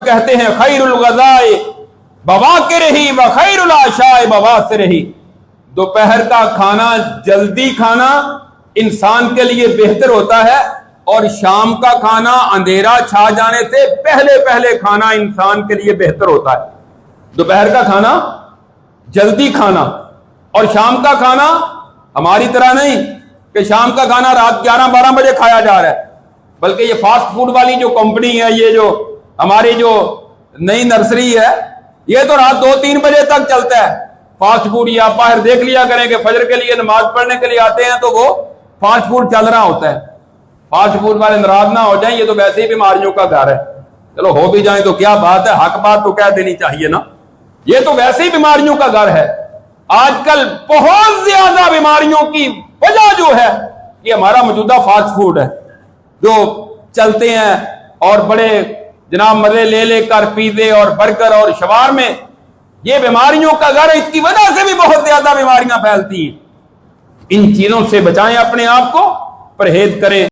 कहते हैं खैरुल गज़ाए बवाकिर ही व खैरुल आशाए बवासिर ही। दोपहर का खाना जल्दी खाना इंसान के लिए बेहतर होता है, और शाम का खाना अंधेरा छा जाने से पहले पहले खाना इंसान के लिए बेहतर होता है। दोपहर का खाना जल्दी खाना, और शाम का खाना हमारी तरह नहीं कि शाम का खाना रात 11-12 बजे खाया जा रहा है, बल्कि ये फास्ट फूड वाली जो कंपनी है, ये जो हमारी जो नई नर्सरी है, ये तो रात 2-3 बजे तक चलता है फास्ट फूड। या बाहर देख लिया करें कि फजर के लिए नमाज पढ़ने के लिए आते हैं तो वो फास्ट फूड चल रहा होता है। फास्ट फूड वाले नाराज ना हो जाएं, ये तो वैसे ही बीमारियों का घर है। चलो हो भी जाए तो क्या बात है, हक बात तो कह देनी चाहिए ना। ये तो वैसे ही बीमारियों का घर है। आजकल बहुत ज्यादा बीमारियों की वजह जो है ये हमारा मौजूदा फास्ट फूड है जो चलते हैं, और बड़े जनाब मजे ले लेकर पिज़्ज़े और बर्गर और शवारमे, ये बीमारियों का घर है। इसकी वजह से भी बहुत ज्यादा बीमारियां फैलती हैं। इन चीजों से बचाएं अपने आप को, परहेज करें।